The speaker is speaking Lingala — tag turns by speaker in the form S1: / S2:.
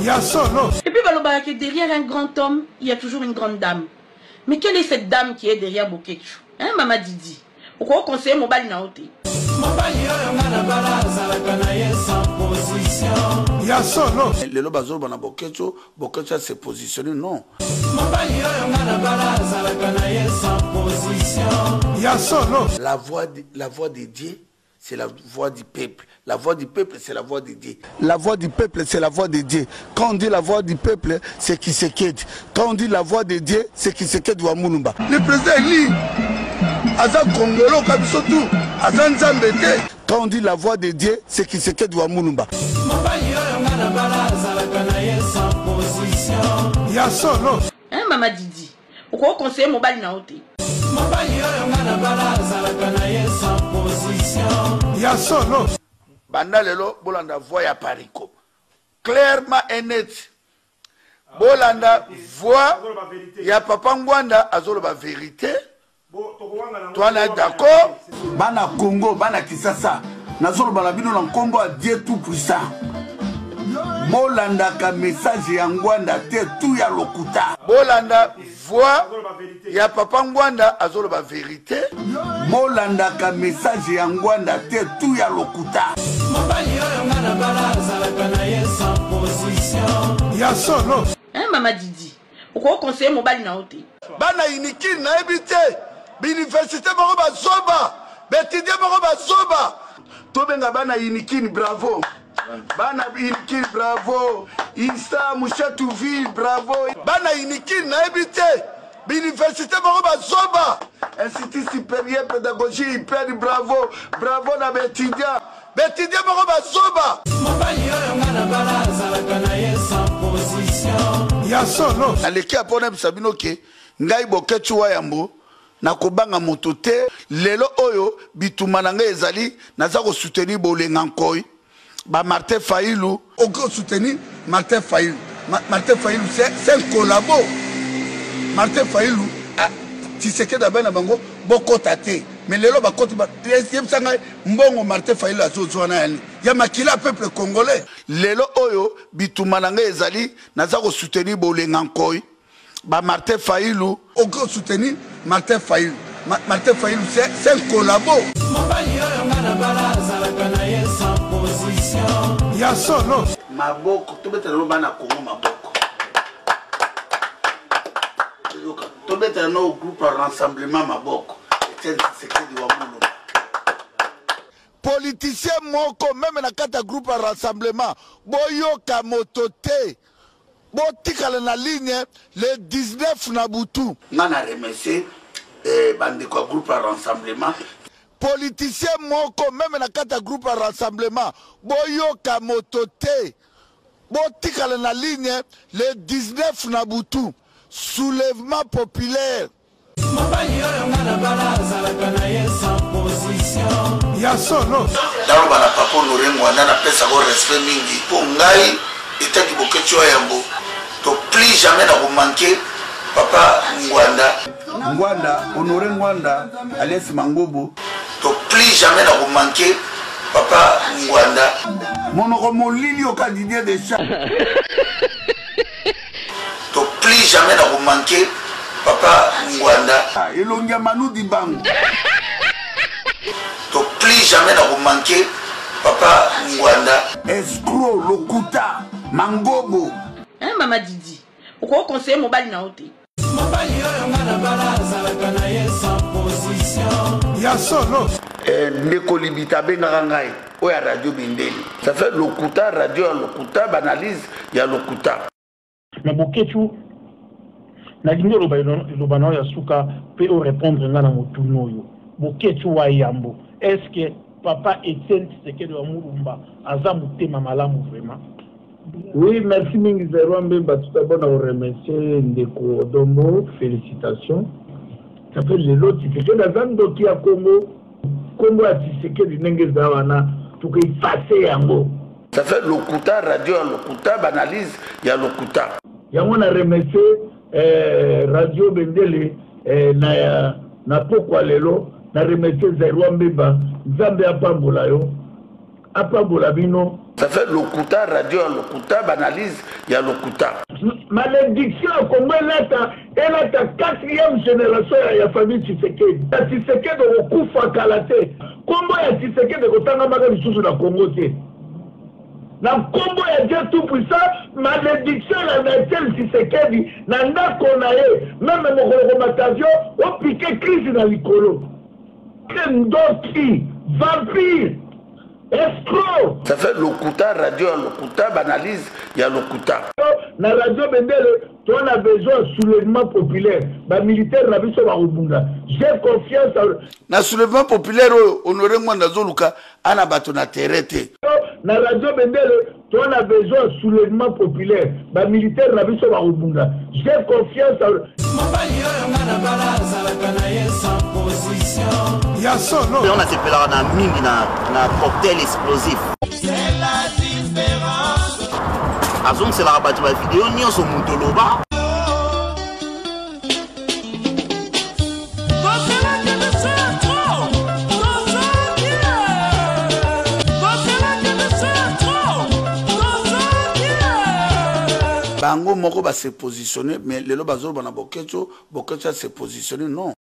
S1: Il y a solo.
S2: Et puis Baloba, que derrière un grand homme, il y a toujours une grande dame. Mais quelle est cette dame qui est derrière Bokechu? Hein, Maman Didi? Pourquoi conseiller Mobali Naote?
S1: Il y a solo.
S3: Le lobazo bana Bokechu, Bokechu s'est positionné, non.
S1: Il y a solo.
S3: La voix de Dieu, c'est la voix du peuple. La voix du peuple, c'est la voix de Dieu. La voix du peuple, c'est la voix de Dieu. Quand on dit la voix du peuple, c'est qui se quête. Quand on dit la voix de Dieu, c'est qui se quête wa Mulumba. Le président Eli, Aza Congolo, Kabisotou, Aza Nzambete. Quand on dit la voix de Dieu, c'est qui se quête wa Mulumba.
S1: Il y a solo.
S2: Hein, Maman Didi? Pourquoi conseiller Mobali Naote?
S1: Il y a solo.
S3: Banda lelo bolanda voix ya pariko. Clairement et net. Bolanda voix ya papa Ngwanda azolo ba vérité. Toi na d'accord. Bana Congo, bana Kisasa. Nazolo bana bino na Congo a Dieu tout puissant. Bolanda ka message ya Ngwanda te tout ya lokuta. Bolanda voix ya papa Ngwanda azolo ba vérité. Bolanda ka message ya Ngwanda te tout ya lokuta.
S1: Il y a solo.
S2: Hein, Maman Didi? Pourquoi conseiller Mobali Naote?
S3: Bana iniki na ebité. L'université Moroba Zoba. Betidie Moroba Zoba. Tobenga bana iniki bravo. Bana iniki bravo. Issa Mouchatouville bravo. Bana iniki na ebité. L'université Moroba Zoba. Institut supérieur pédagogie hyper bravo. Bravo na Betidia. Betidia Moroba Zoba.
S1: Il y a solo.
S3: Aleki apona Sabino ke ngai Bokechu wa yambo na kobanga moto te lelo oyo bituma na ngai ezali naza ko soutenir bolenga nkoi ba Martin Fayulu oko soutenir Martin Fayulu. Martin Fayulu c'est un collabo. Martin Fayulu Tshisekedi abana bango bokota te mais lelo ba koti ba yebsanga mbongo Martin Fayulu azozwana yani ya makila peuple congolais lelo oyo bituma na ngai ezali naza ko soutenir bolenga nkoi ba Martin Fayulu oko soutenir Martin Fayulu. Martin Fayulu c'est un collabo.
S1: Il y a solo.
S3: Maboko tobetela bana Congo maboko tobetela no groupe rassemblement maboko c'est Tshisekedi wa Mulumba. Politicien moko même na kata groupe rassemblement boyoka motote botikala na ligne le 19 na butu ngana remercier bande kwa groupe rassemblement. Politicien moko même na kata groupe rassemblement boyoka motote botikala na ligne le 19 na butu soulèvement populaire.
S1: Il y a solo.
S3: Dalo bana papa Norengo na pesa ko respect mingi po ngai etaki Bokechu wa yambo to plus jamais na ko manquer papa Ngwanda Honoré Ngwanda alias Mangobo to plus jamais na ko manquer papa Ngwanda monoko molili au candidat de chat to plus jamais na ko manquer papa Ngwanda elongia Manu Dibango to plus jamais na ko manquer papa Ngwanda escroc lokuta Mangobo.
S2: Hein, Maman Didi? Pourquoi conseiller Mobali Naote?
S1: Il y a solo.
S3: Ndeko libita benga ngai oya radio bindeli ça fait lokuta radio ya lokuta banalise ya lokuta
S4: mais Bokechu na lingi lobana ya suka pe o répondre nga na motuno yo Bokechu wa yambo est-ce que papa Etienne Tshisekedi wa Mulumba aza mutema malamu vraiment?
S5: Oui, merci mingi Zerwambe tout d'abord na remercier Ndeko Dombo, félicitations. Ça fait les lots Tshisekedi azando ki ya Congo a Tshisekedi ndenge zawana pour que effacer yango.
S3: Ça fait lokuta radio ya lokuta banalise ya lokuta.
S5: Yango na remercier radio Bendele na pokwa lelo na remercier Zerwambe Nzambe apambola yo apambola bino
S3: Ça fait Lokuta, radio à Lokuta, analyse, il y a Lokuta.
S5: Malédiction au Congo, elle est la 4e génération de la famille Tshisekedi. La Tshisekedi au Kufa Kalate. Comment il y a Tshisekedi au Tangamaga du Soussou dans le Congo? Na Congo ya Dieu tout puissant, malédiction la nature Tshisekedi, nanda konaye, même mon Matavio, au piqué crise dans l'icolo. Kendoki, vampire, escroc.
S3: Ça fait Lokuta, radio à Lokuta, analyse, il y a Lokuta.
S5: Na radio Bendele, on a besoin de soulèvement populaire. Les militaires n'avaient pas Rubunda. J'ai confiance à...
S3: Na soulèvement populaire, honoré Mwandazoluka, anabato na terete.
S5: Na radio Bendele, on a besoin de soulèvement populaire. Les militaires n'avaient pas Rubunda. J'ai confiance à...
S1: Ya solo.
S6: On a ces pellards dans mingi na cocktail explosif. C'est la différence. Azon c'est la rabattu la vidéo ni on se montoloba.
S3: Bango moko va se positionner mais le lo bazolo bana bokecho se positionner non.